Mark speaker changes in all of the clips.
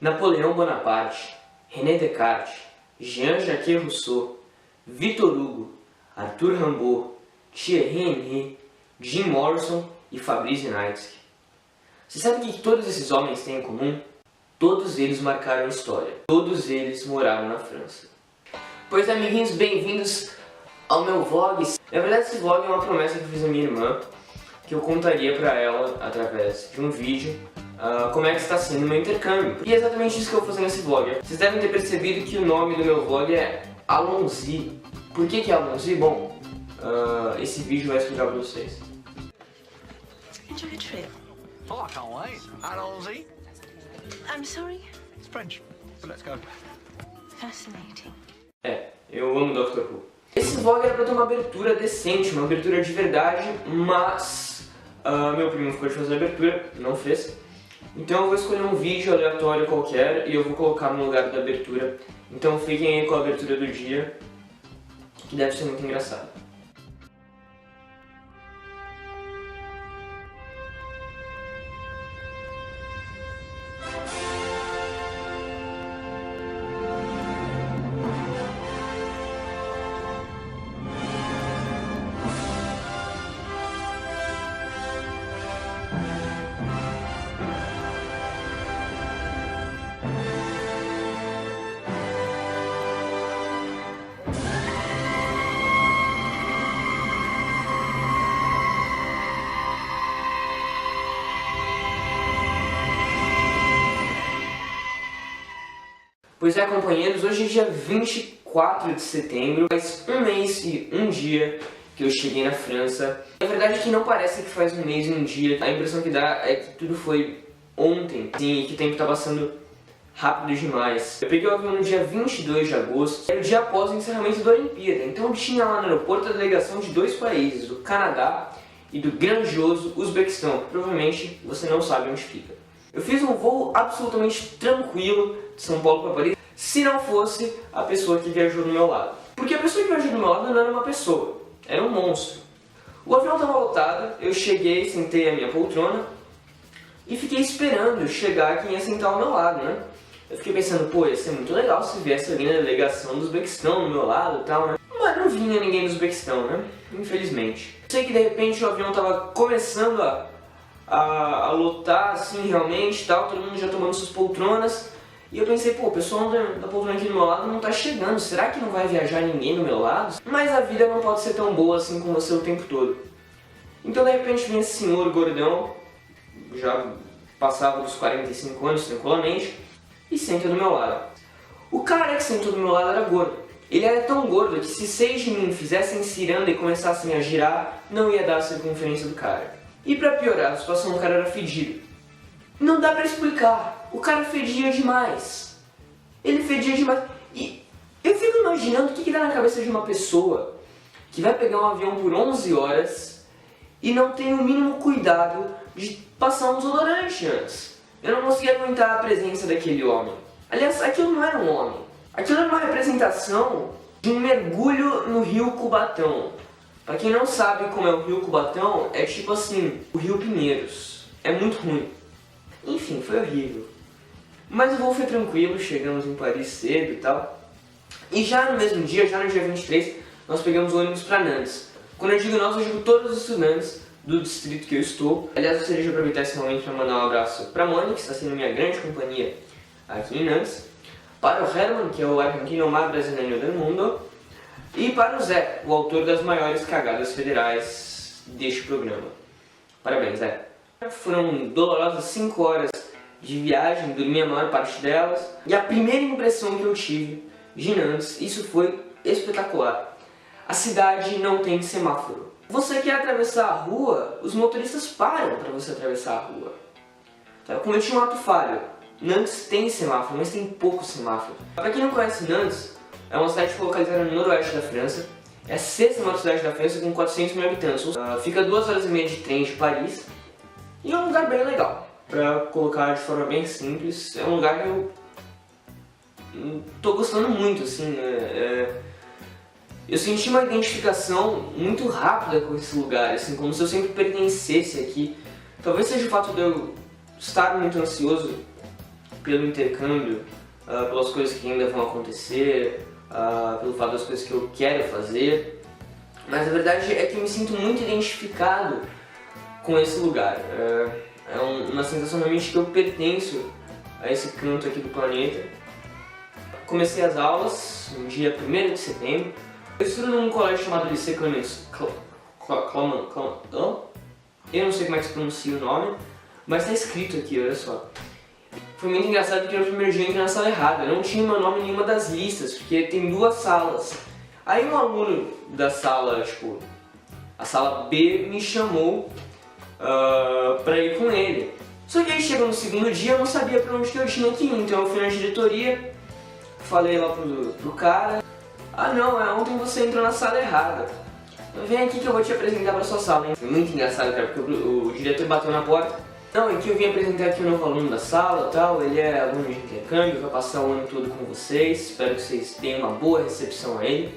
Speaker 1: Napoleão Bonaparte, René Descartes, Jean-Jacques Rousseau, Victor Hugo, Arthur Rimbaud, Thierry Henry, Jim Morrison e Fabrice Nietzsche. Você sabe o que todos esses homens têm em comum? Todos eles marcaram a história. Todos eles moraram na França. Pois é, amiguinhos, bem-vindos ao meu vlog. Na verdade, esse vlog é uma promessa que eu fiz à minha irmã, que eu contaria pra ela, através de um vídeo, como é que está sendo o meu intercâmbio. E é exatamente isso que eu vou fazer nesse vlog. Vocês devem ter percebido que o nome do meu vlog é Allons-y. Por que é Allons-y? Bom, esse vídeo vai explicar pra vocês.
Speaker 2: Enjoy a trip.
Speaker 3: Oh, I can't wait. Allons-y.
Speaker 2: I'm sorry?
Speaker 3: It's French, but let's go.
Speaker 2: Fascinating.
Speaker 1: Eu amo Dr. Who. Esse vlog era pra ter uma abertura decente, uma abertura de verdade, mas meu primo ficou de fazer a abertura, não fez. Então eu vou escolher um vídeo aleatório qualquer e eu vou colocar no lugar da abertura. Então fiquem aí com a abertura do dia, que deve ser muito engraçado. Pois é, companheiros, hoje é dia 24 de setembro, faz um mês e um dia que eu cheguei na França. A verdade é que não parece que faz um mês e um dia, a impressão que dá é que tudo foi ontem, sim, e que o tempo tá passando rápido demais. Eu peguei o avião no dia 22 de agosto, era o dia após o encerramento da Olimpíada, então eu tinha lá no aeroporto a delegação de dois países, do Canadá e do grandioso Uzbequistão, que provavelmente você não sabe onde fica. Eu fiz um voo absolutamente tranquilo de São Paulo para Paris, se não fosse a pessoa que viajou do meu lado. Porque a pessoa que viajou do meu lado não era uma pessoa, era um monstro. O avião estava lotado, eu cheguei, sentei a minha poltrona e fiquei esperando chegar quem ia sentar ao meu lado, né? Eu fiquei pensando, pô, ia ser muito legal se viesse alguém na delegação do Uzbequistão do meu lado e tal, né? Mas não vinha ninguém do Uzbequistão, né? Infelizmente. Sei que de repente o avião estava começando a lotar assim realmente, tal, todo mundo já tomando suas poltronas. E eu pensei, pô, o pessoal da poltrona aqui do meu lado não tá chegando, será que não vai viajar ninguém do meu lado? Mas a vida não pode ser tão boa assim com você o tempo todo. Então de repente vem esse senhor gordão, já passava dos 45 anos tranquilamente, e senta do meu lado. O cara que sentou do meu lado era gordo. Ele era tão gordo que se 6 de mim fizessem ciranda e começassem a girar, não ia dar a circunferência do cara. E pra piorar a situação, o cara era fedido. Não dá pra explicar. O cara fedia demais. Ele fedia demais. E eu fico imaginando o que dá na cabeça de uma pessoa que vai pegar um avião por 11 horas e não tem o mínimo cuidado de passar um desodorante antes. Eu não conseguia aguentar a presença daquele homem. Aliás, aquilo não era um homem. Aquilo era uma representação de um mergulho no rio Cubatão. Pra quem não sabe como é o rio Cubatão, é tipo assim, o rio Pinheiros. É muito ruim. Enfim, foi horrível. Mas o voo foi tranquilo, chegamos em Paris cedo e tal. E já no mesmo dia, já no dia 23, nós pegamos o ônibus pra Nantes. Quando eu digo nós, eu digo todos os estudantes do distrito que eu estou. Aliás, eu gostaria de aproveitar esse momento para mandar um abraço pra Moni, que está sendo minha grande companhia aqui em Nantes. Para o Herman, que é o argentino mais brasileiro do mundo. E para o Zé, o autor das maiores cagadas federais deste programa. Parabéns, Zé. Foram dolorosas 5 horas de viagem, dormi a maior parte delas. E a primeira impressão que eu tive de Nantes, isso foi espetacular. A cidade não tem semáforo. Você quer atravessar a rua, os motoristas param para você atravessar a rua. Eu cometi um ato falho. Nantes tem semáforo, mas tem pouco semáforo. Para quem não conhece Nantes, é uma cidade localizada no noroeste da França. É a 6ª maior cidade da França com 400 mil habitantes. Fica 2 horas e meia de trem de Paris. E é um lugar bem legal. Pra colocar de forma bem simples, é um lugar que eu tô gostando muito, assim. Eu senti uma identificação muito rápida com esse lugar, assim, como se eu sempre pertencesse aqui. Talvez seja o fato de eu estar muito ansioso pelo intercâmbio, pelas coisas que ainda vão acontecer, pelo fato das coisas que eu quero fazer, mas a verdade é que eu me sinto muito identificado com esse lugar. É uma sensação realmente que eu pertenço a esse canto aqui do planeta. Comecei as aulas no dia 1º de setembro. Eu estudo num colégio chamado Lycée Clemens. Eu não sei como é que se pronuncia o nome, mas tá escrito aqui, olha só. Foi muito engraçado porque no primeiro dia eu entrei na sala errada. Eu não tinha meu nome em nenhuma das listas, porque tem 2 salas. Aí um aluno da sala, tipo, a sala B, me chamou pra ir com ele. Só que aí chegou no segundo dia, eu não sabia pra onde que eu tinha que ir, então eu fui na diretoria, falei lá pro cara: ah não, ontem você entrou na sala errada. Vem aqui que eu vou te apresentar pra sua sala, hein? Foi muito engraçado, cara, porque o diretor bateu na porta. Não, é que eu vim apresentar aqui o novo aluno da sala e tal, ele é aluno de intercâmbio, vai passar o ano todo com vocês, espero que vocês tenham uma boa recepção a ele.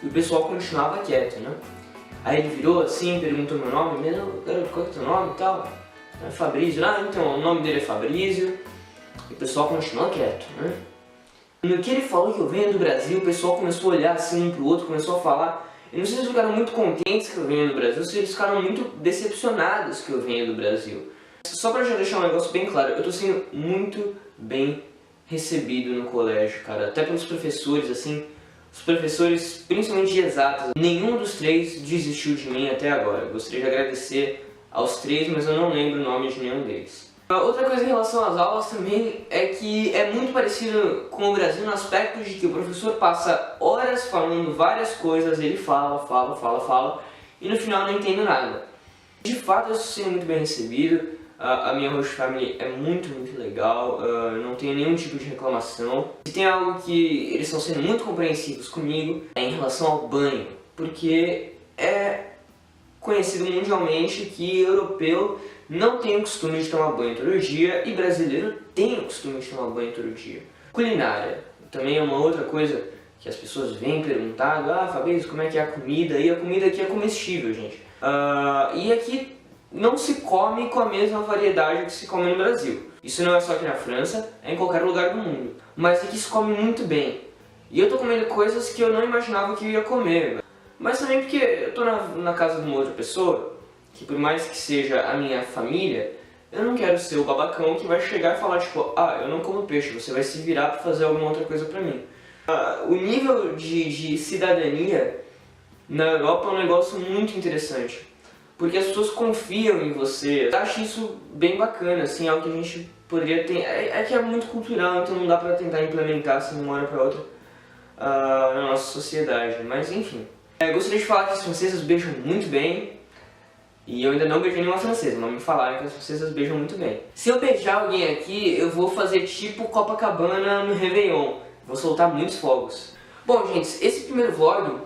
Speaker 1: E o pessoal continuava quieto, né? Aí ele virou assim, perguntou meu nome, garoto, qual é o teu nome e tal? É Fabrício. Ah, então, o nome dele é Fabrício. E o pessoal continuou quieto, né? No que ele falou que eu venho do Brasil, o pessoal começou a olhar assim um pro outro, começou a falar. Eu não sei se eles ficaram muito contentes que eu venho do Brasil, ou se eles ficaram muito decepcionados que eu venho do Brasil. Só pra já deixar um negócio bem claro, eu tô sendo muito bem recebido no colégio, cara. Até pelos professores, assim. Os professores, principalmente de exatas, nenhum dos 3 desistiu de mim até agora. Eu gostaria de agradecer aos 3, mas eu não lembro o nome de nenhum deles. Outra coisa em relação às aulas também é que é muito parecido com o Brasil no aspecto de que o professor passa horas falando várias coisas, ele fala, e no final não entendo nada. De fato, eu estou sendo muito bem recebido, a minha host family é muito legal, não tenho nenhum tipo de reclamação. Se tem algo que eles estão sendo muito compreensivos comigo é em relação ao banho, porque é conhecido mundialmente que europeu não tem o costume de tomar banho todo dia e brasileiro tem o costume de tomar banho todo dia. Culinária também é uma outra coisa que as pessoas vêm perguntando: ah, Fabrício, como é que é a comida? E a comida aqui é comestível, gente. E aqui não se come com a mesma variedade que se come no Brasil. Isso não é só aqui na França, é em qualquer lugar do mundo. Mas aqui se come muito bem. E eu tô comendo coisas que eu não imaginava que eu ia comer. Mas também porque eu tô na casa de uma outra pessoa, que por mais que seja a minha família, eu não quero ser o babacão que vai chegar e falar tipo: ah, eu não como peixe, você vai se virar pra fazer alguma outra coisa pra mim. O nível de cidadania na Europa é um negócio muito interessante, porque as pessoas confiam em você. Eu acho isso bem bacana, assim, algo que a gente poderia ter. É que é muito cultural, então não dá pra tentar implementar assim de uma hora pra outra na nossa sociedade, mas enfim. Gostaria de falar que as francesas beijam muito bem, e eu ainda não beijei nenhuma francesa, mas me falaram que as francesas beijam muito bem. Se eu beijar alguém aqui, eu vou fazer tipo Copacabana no Réveillon, vou soltar muitos fogos. Bom, gente, esse primeiro vlog,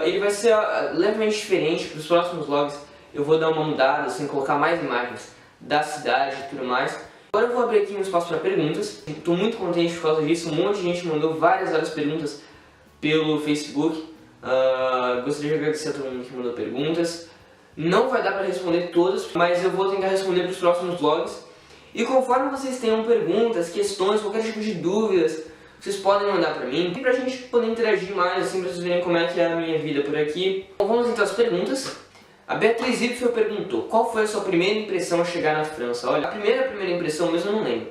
Speaker 1: ele vai ser levemente diferente. Para os próximos vlogs eu vou dar uma mudada, assim, colocar mais imagens da cidade e tudo mais. Agora eu vou abrir aqui um espaço para perguntas. Estou muito contente por causa disso, um monte de gente mandou várias perguntas pelo Facebook. Gostaria de agradecer a todo mundo que mandou perguntas. Não vai dar para responder todas, mas eu vou tentar responder para os próximos vlogs. E conforme vocês tenham perguntas, questões, qualquer tipo de dúvidas, vocês podem mandar pra mim, pra gente poder interagir mais, assim, pra vocês verem como é que é a minha vida por aqui. Então vamos então às perguntas. A Beatriz Ipfel perguntou: qual foi a sua primeira impressão ao chegar na França? Olha, a primeira impressão mesmo eu não lembro.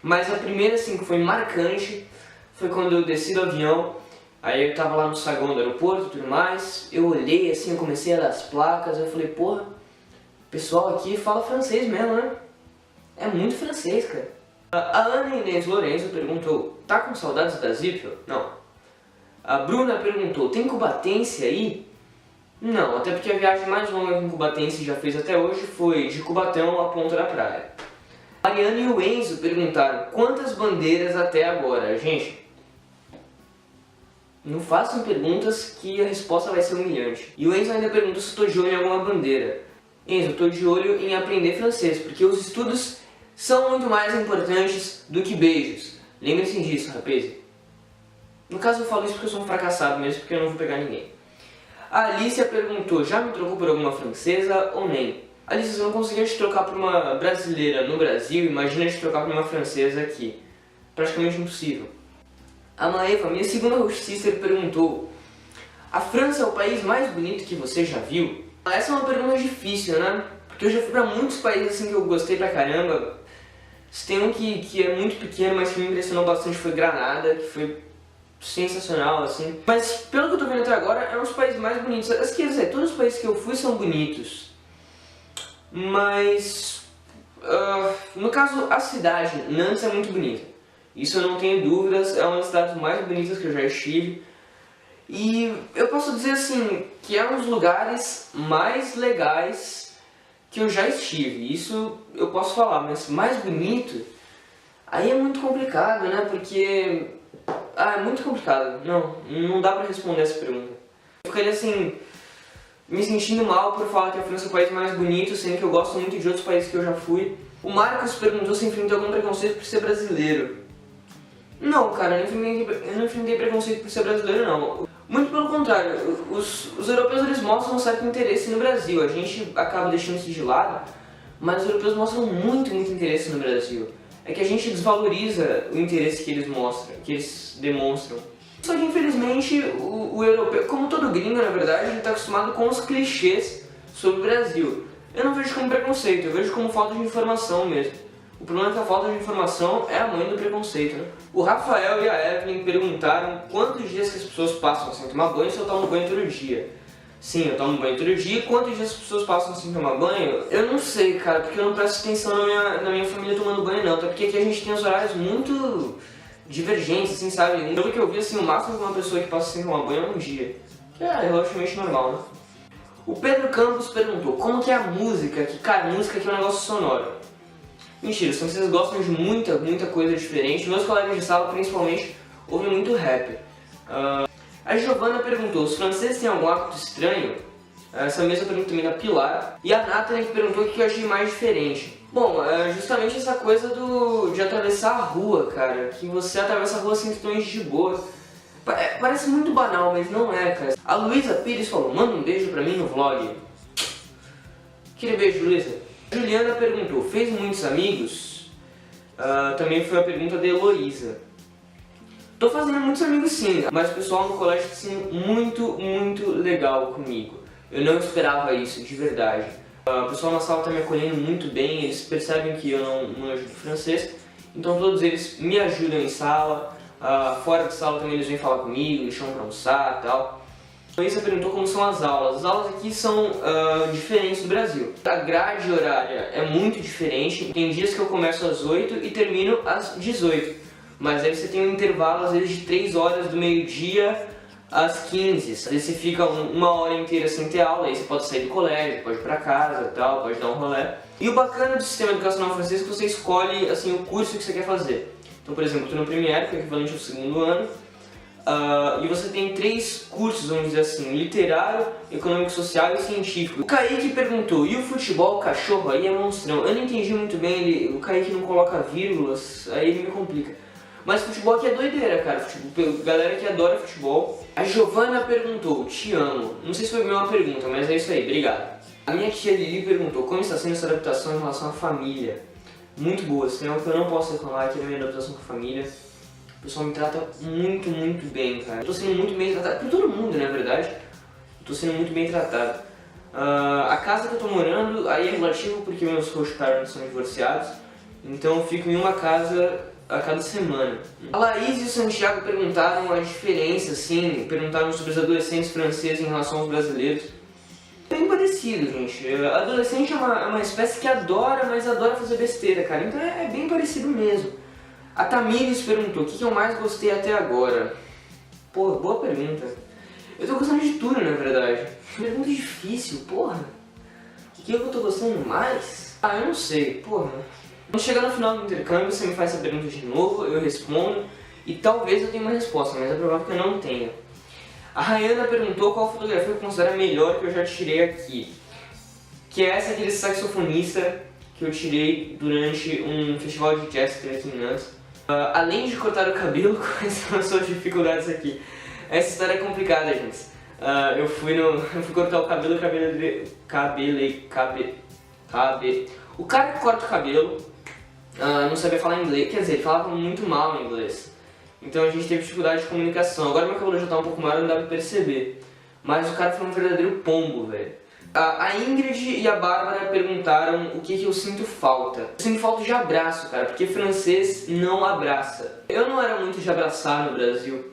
Speaker 1: Mas a primeira, assim, que foi marcante, foi quando eu desci do avião. Aí eu tava lá no saguão do aeroporto e tudo mais. Eu olhei assim, eu comecei a dar as placas. Eu falei: porra, o pessoal aqui fala francês mesmo, né? É muito francês, cara. A Ana Inês Lourenço perguntou: tá com saudades da Zipfel? Não. A Bruna perguntou: tem cubatense aí? Não, até porque a viagem mais longa que um cubatense já fez até hoje foi de Cubatão a Ponta da Praia. A Mariana e o Enzo perguntaram: quantas bandeiras até agora? Gente, não façam perguntas que a resposta vai ser humilhante. E o Enzo ainda perguntou se estou de olho em alguma bandeira. Enzo, eu estou de olho em aprender francês, porque os estudos são muito mais importantes do que beijos. Lembrem-se disso, rapaz. No caso eu falo isso porque eu sou um fracassado mesmo, porque eu não vou pegar ninguém. A Alicia perguntou: já me trocou por alguma francesa ou nem? Alice, se eu não conseguia te trocar por uma brasileira no Brasil, imagina te trocar por uma francesa aqui. Praticamente impossível. A Maeva, minha segunda hostessa, perguntou: a França é o país mais bonito que você já viu? Essa é uma pergunta difícil, né? Porque eu já fui pra muitos países assim que eu gostei pra caramba. Tem um que é muito pequeno, mas que me impressionou bastante, foi Granada, que foi sensacional, assim. Mas pelo que eu tô vendo até agora, é um dos países mais bonitos. Quer dizer, todos os países que eu fui são bonitos. Mas, no caso, a cidade, Nantes, é muito bonita. Isso eu não tenho dúvidas, é uma das cidades mais bonitas que eu já estive. E eu posso dizer assim, que é um dos lugares mais legais que eu já estive. Isso eu posso falar, mas mais bonito, aí é muito complicado, né? Porque, é muito complicado. Não dá pra responder essa pergunta. Eu ficaria assim, me sentindo mal por falar que a França é o país mais bonito, sendo que eu gosto muito de outros países que eu já fui. O Marcos perguntou se enfrentou algum preconceito por ser brasileiro. Não, cara, eu não enfrentei preconceito por ser brasileiro, não. Muito pelo contrário, os europeus eles mostram um certo interesse no Brasil. A gente acaba deixando isso de lado, mas os europeus mostram muito interesse no Brasil. É que a gente desvaloriza o interesse que eles mostram, que eles demonstram. Só que infelizmente o europeu, como todo gringo na verdade, ele está acostumado com os clichês sobre o Brasil. Eu não vejo como preconceito, eu vejo como falta de informação mesmo. O problema é que a falta de informação é a mãe do preconceito, né? O Rafael e a Evelyn perguntaram quantos dias que as pessoas passam sem tomar banho se eu tomo banho todo dia. Sim, eu tomo banho todo dia. Quantos dias as pessoas passam sem tomar banho? Eu não sei, cara, porque eu não presto atenção na minha família tomando banho, não. Até porque aqui a gente tem os horários muito divergentes, assim, sabe? Pelo que eu vi, assim, o máximo de uma pessoa que passa sem tomar banho é um dia. Que é relativamente normal, né? O Pedro Campos perguntou como que é a música, que, cara, música aqui é um negócio sonoro. Mentira, se vocês gostam de muita coisa diferente, meus colegas de sala principalmente ouvem muito rap. A Giovana perguntou, os franceses têm algum hábito estranho? Essa mesma pergunta também da Pilar. E a Nathalie que perguntou o que eu achei mais diferente. Bom, justamente essa coisa de atravessar a rua, cara. Que você atravessa a rua sem tons de boa. Parece muito banal, mas não é, cara. A Luísa Pires falou, manda um beijo pra mim no vlog. Aquele beijo, Luísa. Juliana perguntou, fez muitos amigos? Também foi a pergunta da Heloísa. Tô fazendo muitos amigos sim, mas o pessoal no colégio está sendo muito legal comigo. Eu não esperava isso, de verdade. O pessoal na sala tá me acolhendo muito bem, eles percebem que eu não ajudo francês, então todos eles me ajudam em sala, fora de sala também eles vêm falar comigo, me chamam pra almoçar e tal. Você perguntou como são as aulas. As aulas aqui são diferentes do Brasil. A grade horária é muito diferente. Tem dias que eu começo às 8 e termino às 18. Mas aí você tem um intervalo às vezes de 3 horas do meio-dia às 15. Às vezes você fica uma hora inteira sem ter aula, aí você pode sair do colégio, pode ir pra casa e tal, pode dar um rolê. E o bacana do sistema educacional francês é que você escolhe assim, o curso que você quer fazer. Então, por exemplo, eu tô no Premiere, que é equivalente ao segundo ano. E você tem 3 cursos, vamos dizer assim, literário, econômico, social e científico. O Kaique perguntou, e o futebol, o cachorro aí é monstrão? Eu não entendi muito bem, o Kaique não coloca vírgulas, aí ele me complica. Mas futebol aqui é doideira, cara, galera que adora futebol. A Giovana perguntou, te amo. Não sei se foi a mesma pergunta, mas é isso aí, obrigado. A minha tia Lili perguntou, como está sendo essa adaptação em relação à família? Muito boa, se tem algo que eu não posso reclamar aqui na minha adaptação com a família. O pessoal me trata muito bem, cara. Eu tô sendo muito bem tratado, por todo mundo, na verdade. Eu tô sendo muito bem tratado. A casa que eu tô morando, aí é relativo porque meus host parents são divorciados. Então eu fico em uma casa a cada semana. A Laís e o Santiago perguntaram a diferença, assim, perguntaram sobre os adolescentes franceses em relação aos brasileiros. Bem parecido, gente. Adolescente é uma espécie que adora, mas adora fazer besteira, cara. Então é bem parecido mesmo. A Tamires perguntou, o que eu mais gostei até agora? Pô, boa pergunta. Eu tô gostando de tudo, na verdade. Pergunta difícil, porra. O que eu tô gostando mais? Eu não sei, porra. Quando chegar no final do intercâmbio, você me faz essa pergunta de novo, eu respondo. E talvez eu tenha uma resposta, mas é provável que eu não tenha. A Rayana perguntou qual fotografia eu considero a melhor que eu já tirei aqui. Que é essa aqui desse saxofonista que eu tirei durante um festival de jazz que teve aqui em Nantes. Além de cortar o cabelo, quais são as suas dificuldades aqui? Essa história é complicada, gente. Eu fui cortar o cabelo, O cara que corta o cabelo não sabia falar inglês, quer dizer, ele falava muito mal inglês. Então a gente teve dificuldade de comunicação. Agora meu cabelo já tá um pouco maior, não dá pra perceber. Mas o cara foi um verdadeiro pombo, velho. A Ingrid e a Bárbara perguntaram o que eu sinto falta. Eu sinto falta de abraço, cara, porque francês não abraça. Eu não era muito de abraçar no Brasil,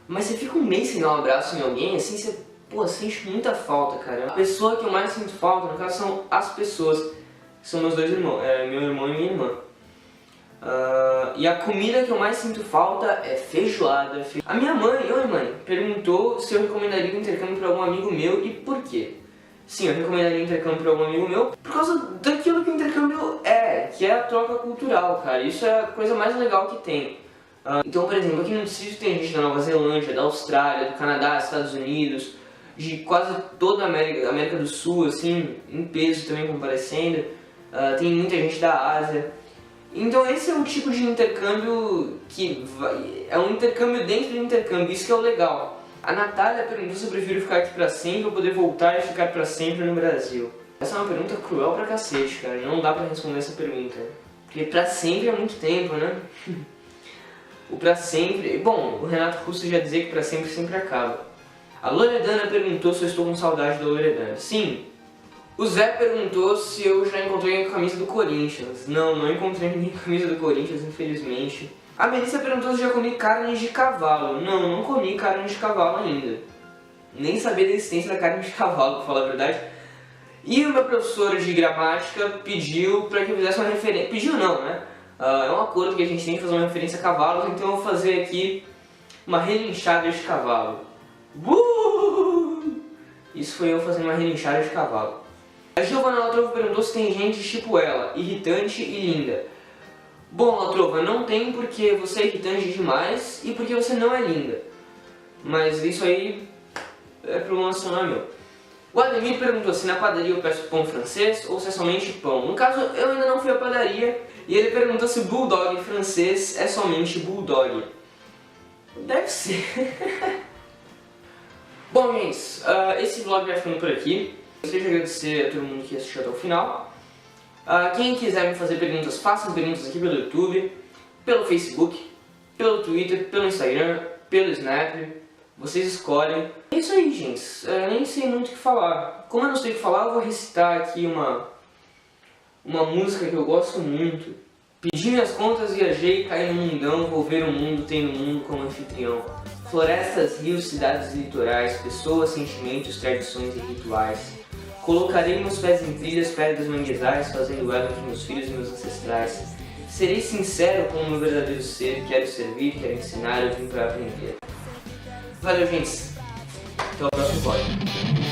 Speaker 1: mas você fica um mês sem dar um abraço em alguém, assim, você, sente muita falta, cara. A pessoa que eu mais sinto falta, no caso, são as pessoas, que são meus dois irmãos, meu irmão e minha irmã. E a comida que eu mais sinto falta é feijoada. A minha mãe, perguntou se eu recomendaria o intercâmbio para algum amigo meu e por quê. Sim, eu recomendaria o intercâmbio para algum amigo meu por causa daquilo que o intercâmbio é, que é a troca cultural, cara. Isso é a coisa mais legal que tem. Então, por exemplo, aqui no distrito tem gente da Nova Zelândia, da Austrália, do Canadá, Estados Unidos, de quase toda a América do Sul, assim, em peso também comparecendo. Tem muita gente da Ásia. Então esse é um tipo de intercâmbio que é um intercâmbio dentro do intercâmbio, isso que é o legal. A Natália perguntou se eu prefiro ficar aqui pra sempre ou poder voltar e ficar pra sempre no Brasil. Essa é uma pergunta cruel pra cacete, cara, não dá pra responder essa pergunta. Porque pra sempre é muito tempo, né? O pra sempre... Bom, o Renato Russo já dizia que pra sempre sempre acaba. A Loredana perguntou se eu estou com saudade da Loredana. Sim. O Zé perguntou se eu já encontrei a camisa do Corinthians. Não encontrei ninguém com a camisa do Corinthians, infelizmente. A Melissa perguntou se já comi carne de cavalo. Não comi carne de cavalo ainda. Nem sabia da existência da carne de cavalo, pra falar a verdade. E o meu professor de gramática pediu pra que eu fizesse uma referência... Pediu não, né? É um acordo que a gente tem que fazer uma referência a cavalos, então eu vou fazer aqui uma relinchada de cavalo. Isso foi eu fazendo uma relinchada de cavalo. A Giovana Latrova perguntou se tem gente tipo ela, irritante e linda. Bom, Latrova, não tem porque você é irritante demais e porque você não é linda. Mas isso aí é problema nacional meu. O Ademir perguntou se na padaria eu peço pão francês ou se é somente pão. No caso, eu ainda não fui à padaria e ele perguntou se bulldog francês é somente bulldog. Deve ser. Bom, gente, esse vlog vai ficando por aqui. Gostaria de agradecer a todo mundo que assistiu até o final. Quem quiser me fazer perguntas, façam perguntas aqui pelo YouTube, pelo Facebook, pelo Twitter, pelo Instagram, pelo Snap. Vocês escolhem. É isso aí, gente. Nem sei muito o que falar. Como eu não sei o que falar, eu vou recitar aqui uma música que eu gosto muito. Pedi minhas contas, viajei, caí no mundão, vou ver o mundo, tendo o mundo como anfitrião. Florestas, rios, cidades e litorais, pessoas, sentimentos, tradições e rituais. Colocarei meus pés em trilhas, pedras manguezais, fazendo elo entre meus filhos e meus ancestrais. Serei sincero com o meu verdadeiro ser, quero servir, quero ensinar, eu vim para aprender. Valeu, gente. Até o próximo vlog.